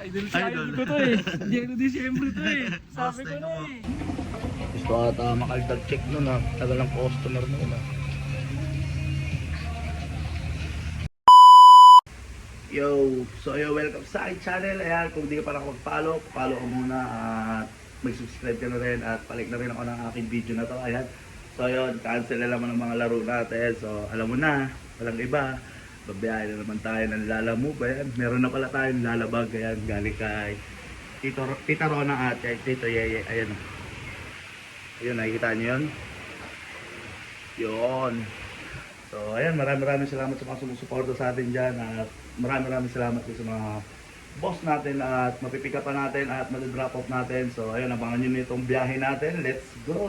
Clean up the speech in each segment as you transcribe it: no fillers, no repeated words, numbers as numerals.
Idol si idol ko to eh. Diego Diciembre to eh. Sabi ko na eh. Gusto ata makaldag check nun ha. Tagal ng customer nun ha. Yo, so welcome sa aking channel. Ayan, kung di ka pa nakapag-follow, follow ko muna at mag-subscribe ka na rin at palik na rin ako ng aking video na to. Ayan, so yun, cancel na naman ang mga laro natin. So alam mo na, walang iba, babiyahe na naman tayo ng Lala Move. Ayan, meron na pala tayong lalabag. Ayan, galing kay Tita Rona at kay Tito Yeye. Ayan, ayun, nakikita nyo yun? Yun. So ayan, maraming salamat sa mga sumusuporta sa atin dyan at maraming salamat sa mga boss natin at mapipick up pa natin at mag-drop off natin. So ayun, abangan nyo nitong biyahe natin. Let's go!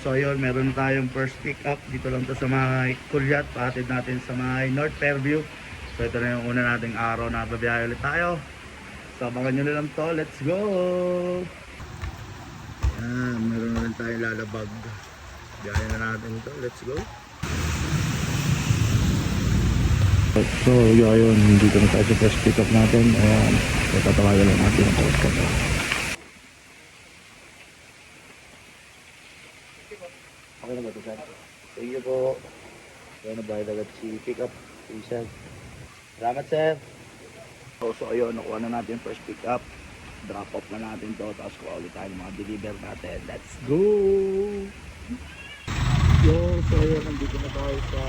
So yun, meron tayong first pick up dito lang to sa mga Kulyat. Pahatid natin sa mga North Fairview. So ito na yung una nating araw na babiyahe ulit tayo. So abangan nyo na lang to. Let's go! Meron na rin tayong lalabag. Biyahe na natin ito. Let's go! So yun, dito na tayo sa first pick up natin. Ayan, tatawagan lang natin ang customer. Okay na ba ito, sir? Thank you po. Ayan, nabayad agad si pick up. Sir. Salamat, sir. So ayun, nakuha na natin yung first pick up. Drop off na natin to. Tapos kuha ulit tayo ng mga deliver natin. Let's go! So ayun, nandito na tayo sa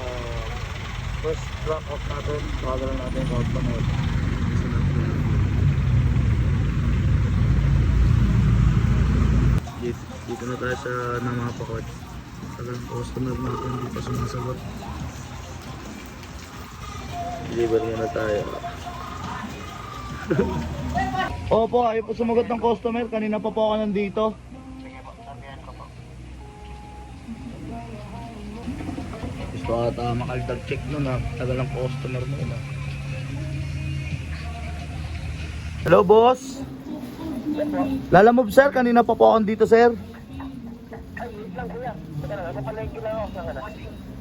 first drop off natin. Bago lang natin yung customer. Dito na tayo sa Namapakot. Tagal ng customer natin, hindi pa sumasagot. Deliver na tayo. Opo, ayaw po sumagot ng customer. Kanina pa po ako nandito. Gusto ata makaldag check nun ha. Tagal ng customer nun ha. Hello boss. Lala Move sir, kanina pa po ako dito sir.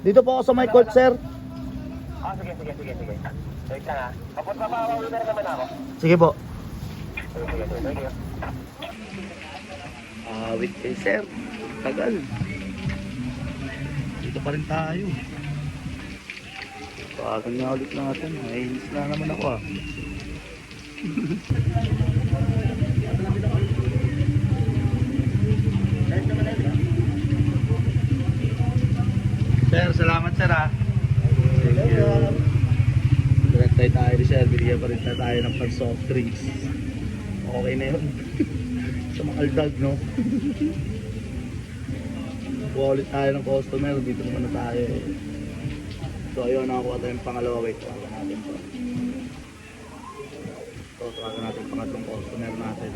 Dito po ako sa my court sir. Sige. Wait lang ha. Kapag mapapawin na naman ako. Sige po. Sige. Wait kay sir. Tagal. Dito pa rin tayo. Pagan nga ulit natin. Naiinis na naman ako ah. Sir, salamat sir ah. Thank you. Direct tayo sir. Bigyan pa rin tayo ng pang soft drinks. Okay na yun. Sa makaldag no. Kuha ulit tayo ng customer. Dito naman na tayo eh. So ayun, nakakuha tayo yung pangalawa. Wait, tawagan natin to. So tawagan natin yung pangatlong customer natin.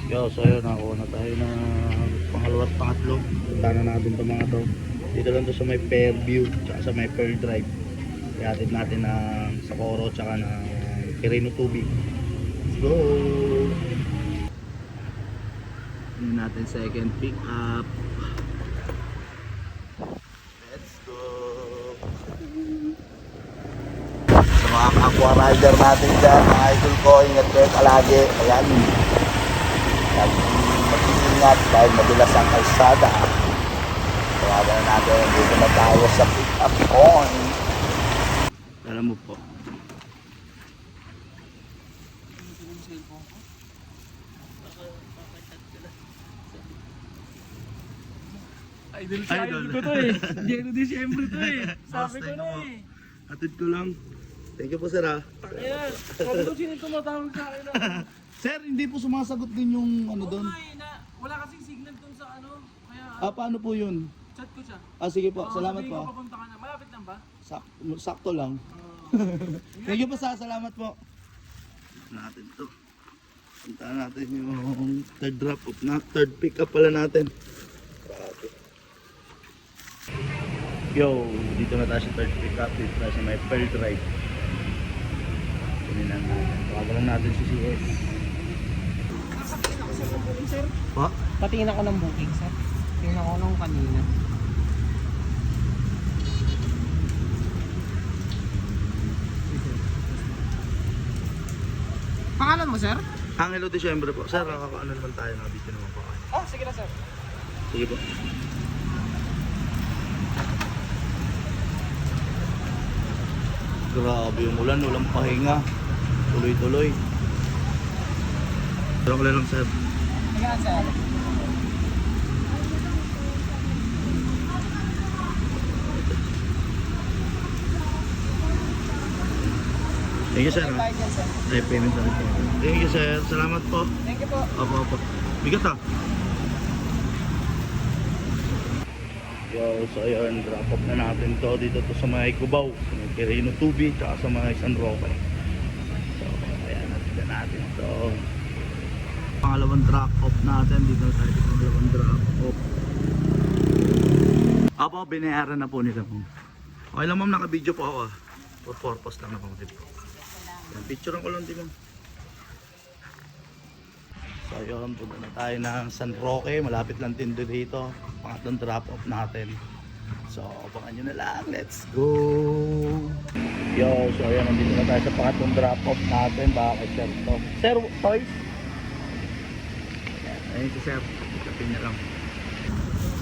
Yo, so ayun, nakakuha na tayo ng pangalawa at pangatlo. Punta na natin itong mga to. Dito lang to sa may Fairview tsaka sa may Pearl Drive. Ihatid natin ng Socorro tsaka ng Quirino Tubig. Let's go! Ano natin second pick up. Let's go! Sa mga aqua rider natin dyan, mga idol ko, ingat kayo palagi. Ayan. Mag-iingat dahil madulas ang kalsada. Tawagan na natin, dito na tayo sa pick up point. Alam mo po. Idol si idol ko to eh. Diego Diciembre to eh. Sabi ko na eh. Hatid ko lang. Thank you po sir ha. Ayan. Sabi ko sino tumatawag sa akin ah. Sir, hindi po sumasagot din yung ano doon. Wala kasing signal dun sa ano. Kaya Paano po yun? chat ko siya. Sige po, salamat sabihin po. ko papunta ka na. Malapit lang ba? Sakto lang. Thank you po sa salamat po. Natin to. Puntaan natin yung third drop off na third pick up pala natin. Yo, dito na tayo sa third pick up. Dito tayo sa may Pearl Drive. Kunin lang natin. Tawagan lang natin si CS. Sir, Pa? patingin ako ng booking sir. Tingnan ko nung kanina. pangalan mo, sir? Angelo Diciembre po. Sir, nakakaano naman tayo, nakabidyo naman po kayo. Oh, sige na, sir. Sige po. Grabe yung ulan, walang pahinga. Tuloy-tuloy. Pero ko lang, sir. Sige, sir. Thank you, sir. Bye, sir. Ay, payment na rin po. Thank you, sir. Salamat po. Thank you po. Opo. Bigat ah. Yo, so ayun, drop off na natin to dito to sa mga Cubao, sa mga Quirino Tubi, tsaka sa mga San Roque. So, ayan, natin to. Pangalawang drop off natin, dito na tayo sa pangalawang drop off. Apo, binayaran na po nila. Okay lang ma'am, naka-video po ako ah. For purpose lang na po din po. Yan, picturean ko lang din ma'am. So ayun, punta na tayo ng San Roque, malapit lang din dito. Pangatlong drop off natin. So, abangan nyo na lang, let's go! Yo, so ayun, nandito na tayo sa pangatlong drop off natin. Baka kay Sir to. Sir, toys? Ayun si Sir, kapin niya lang.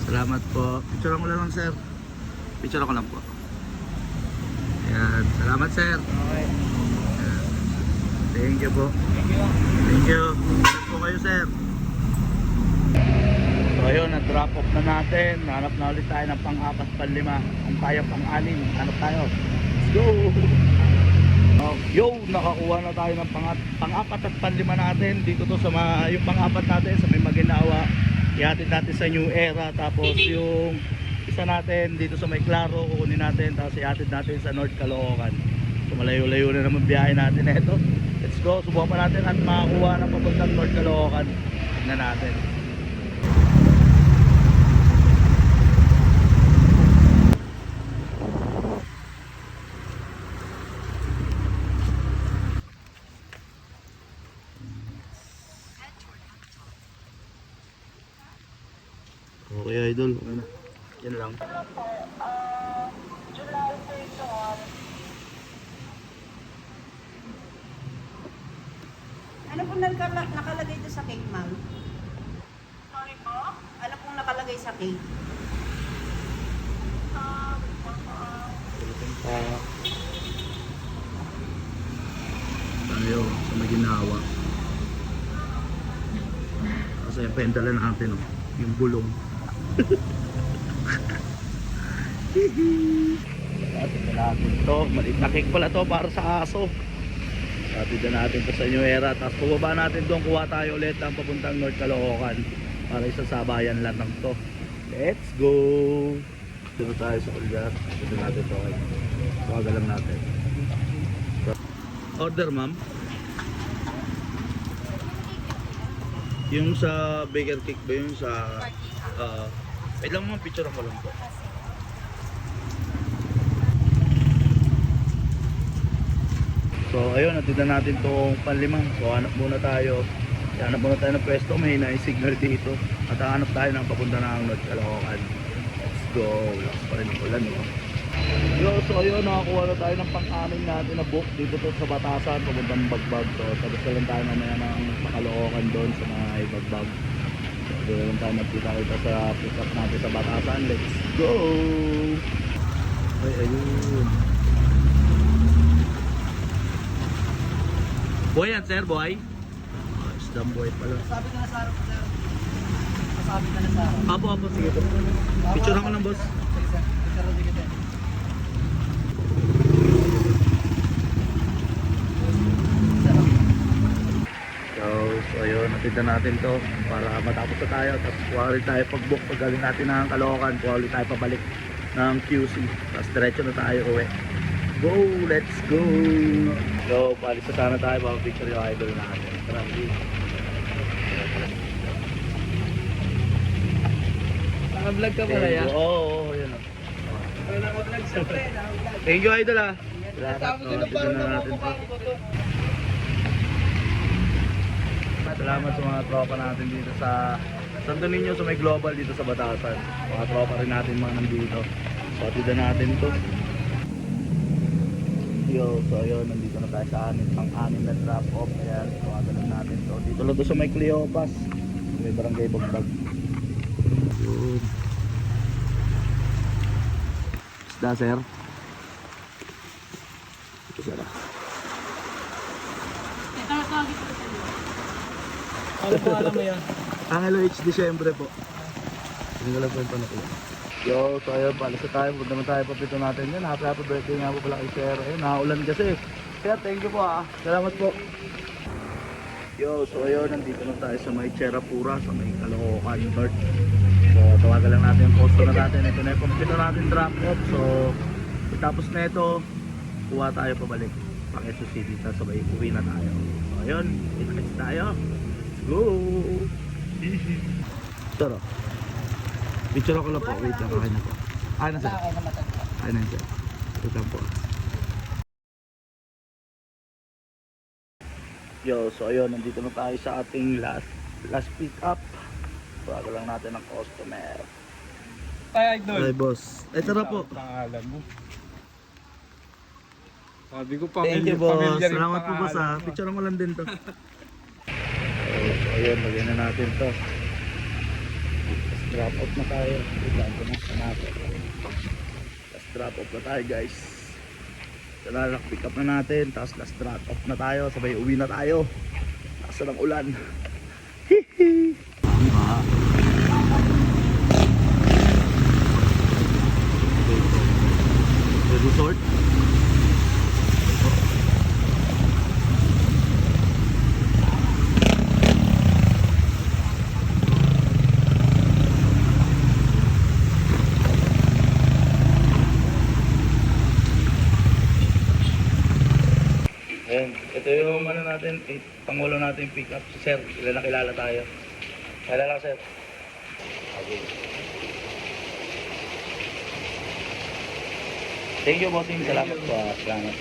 Salamat po. Picture ko lang sir. Picture ko lang po. Yan, salamat sir. Okay. Yan. Thank you po. Thank you. Thank you. Salamat po kayo sir. So ayun, na-drop off na natin. Hanap na ulit tayo ng pang-apat, pang-lima. Kung kaya pang-anim, hanap tayo. Let's go! Yo, nakakuha na tayo ng pang-apat at pang-lima natin. Dito to sa yung pang-apat natin sa may Maguinhawa. Ihatid natin sa New Era. Tapos yung isa natin dito sa may Claro, kukunin natin. Tapos ihatid natin sa North Caloocan. So malayo-layo na naman biyahe natin ito. Let's go, subukan pa natin at makakuha ng papuntang North Caloocan. Tignan natin. Okay idol, okay na. Yan lang. Ano pong nakalagay doon sa cake, ma'am? Sorry po? Ano pong nakalagay sa cake? Tayo sa Maguinhawa. Kasi yung pendala natin, oh, yung bulong. Atin na natin to. Maliit na cake pala to para sa aso. Atin na natin to sa New Era. Tapos pababa natin doon. Kuha tayo ulit ang papuntang North Caloocan. Para isasabayan lang ng to. Let's go! Dito tayo sa Ulgar. Dito natin to. Tawagan lang natin. Order ma'am. Yung sa baker cake ba yun sa... wait lang ma'am, picture ko lang po. So ayun, natid na natin itong panlimang. So hanap muna tayo. Hanap muna tayo ng pwesto. May na-signal dito. At hanap tayo ng papunta ng North Caloocan. Let's go. Lakas pa rin ang ulan. Yo, so ayun, nakakuha na tayo ng pang-amin natin na book dito to sa Batasan. Papuntang Bagbag. So tapos ka lang tayo mamaya ng Caloocan doon sa mga Bagbag. Doon lang tayo magkita-kita sa pick up natin sa Batasan. Let's go! Ay, ayun. Boy yan, sir, boy? Isdang boy pala. Sabi ka na sa harap, sir. Sabi ka na sa harap. Apo, sige po. Picture ako lang, boss. Sige, sir. Picture din kita. So ayun, natid na natin to para matapos na tayo. Tapos kuha rin tayo pag-book. Pag galing natin ng Caloocan, kuha rin tayo pabalik ng QC. Tapos diretso na tayo uwi. Go! Let's go! So, palis na sana tayo para picture yung idol natin. Naka-vlog ka pala yan? Oo, yun o. Naka-vlog siya, pre. Thank you idol ah. Tapos yun ang parang namumukha ko to. Salamat sa mga tropa natin dito sa Santo Niño, sa may global dito sa Batasan. Mga tropa rin natin mga nandito. So, atida natin to. Yo, so ayun, nandito na tayo sa pang-anim na drop off. Ayan, tawagan lang natin to. Dito lang doon sa may Cleopas. May barangay Bagbag. Yun. Isda, sir. Ito, sir. Ano po alam mo yan? Angelo H. Disyembre po. Hindi ko lang po yung panakit. Yo, so ayun, palis na tayo. Punta naman tayo papito natin yan. Happy birthday nga po pala kay Sir. Ayun, nakaulan kasi. Sir, thank you po ah. Salamat po. Yo, so ayun, nandito na tayo sa may Cherapura, sa may Caloocan North. So, tawagan lang natin yung customer natin. Ito na yung pampito natin drop off. So, tapos na ito, kuha tayo pabalik. Pang Quezon City, sabay uwi na tayo. So ayun, kita-kits tayo. Let's go! Tara. Picture ako lang po. Wait lang, kakain na po. Kakain na sir. Kakain na sir. Wait lang po. Yo, so ayun, nandito na tayo sa ating last pick up. Bago lang natin ang customer. Ay, idol. Hi boss. Eh tara po. Pangalan mo. Sabi ko Thank you boss. Salamat po boss ha. Picture mo lang din to. So ayun, lagyan na natin to. Drop off na tayo. Ilan ko na natin. Last drop off na tayo guys. Tara, pick up na natin. Tapos last drop off na tayo. Sabay uwi na tayo. Nasa ng ulan. Hihi. The resort. Ayan, ito yung ano natin, pangulo natin pick up si sir. Sila nakilala tayo. Kilala sir. Okay. Thank you bossing, salamat po. Salamat.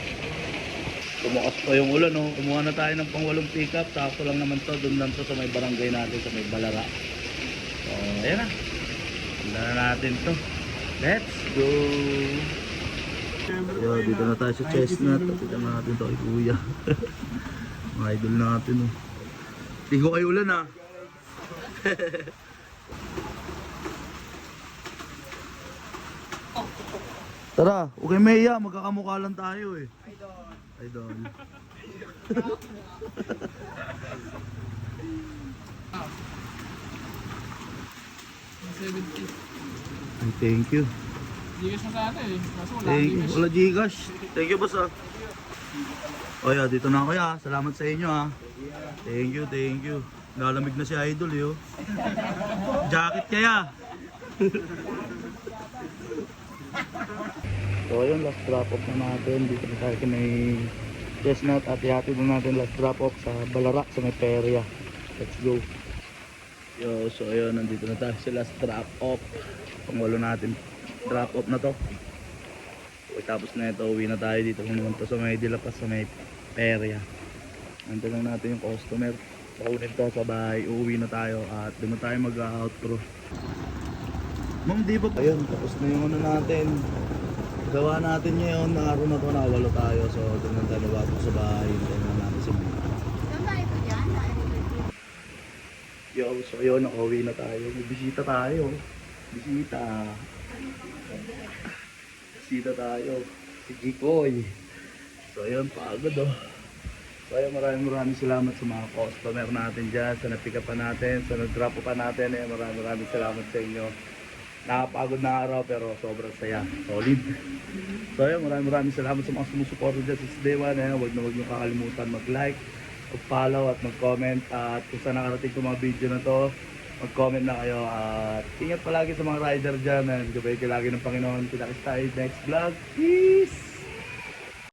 Tumukas pa yung ulan, no? Kumuha na tayo ng pang-walong pick up. Sakto lang naman to, doon lang to sa may barangay natin, sa may Balara. So, ayan na. Tanda na natin to. Let's go! Yo, dito na tayo sa Chestnut. Dito na natin to kay Kuya. Mga idol natin, oh. Hindi ko kayo ulan, ah. Tara, okay Maya, magkakamukha lang tayo eh. Idol. Ay, thank you. Gigas na sa atin eh. Kaso wala Thank you. gigas. Wala Gcash. Thank you boss ah. O yeah, dito na ako ya. Salamat sa inyo ah. Thank you, thank you. Nalamig na si Idol eh oh. Jacket kaya. So ayun, last drop off na natin. Dito na tayo sa may Chestnut at ihatid na natin last drop off sa Balara, sa may Peria. Let's go. Yo, so ayun, nandito na tayo sa last drop off. Pangwalo natin drop off na to. Tapos na ito, uwi na tayo dito. Kung naman to sa may Dilapas, sa may Peria. Nandito lang natin yung customer. Pakunin to sa bahay, uuwi na tayo at doon na tayo mag-outro. Ma'am, di ba? Ayun, tapos na yung ano natin. Gawa natin ngayon, na araw na to, nakawalo tayo. So, doon na tayo nabasok sa bahay. Hintayin na natin si Ma'am. Yo, so yun, nakauwi na tayo. May bisita tayo. Bisita. Bisita tayo. Si Jikoy. So ayun, pagod oh. So ayun, maraming salamat sa mga customer natin dyan. Sa na-pick up pa natin, sa nag-drop pa natin. Maraming salamat sa inyo. Nakapagod na araw pero sobrang saya. Solid. So ayun, maraming salamat sa mga sumusuporto dyan sa Day One. Huwag na huwag nyo kakalimutan mag-like, mag-follow at mag-comment. At kung saan nakarating itong mga video na to, mag-comment na kayo. At ingat palagi sa mga rider dyan. Gabay kayo lagi ng Panginoon. Kita-kits tayo next vlog. Peace!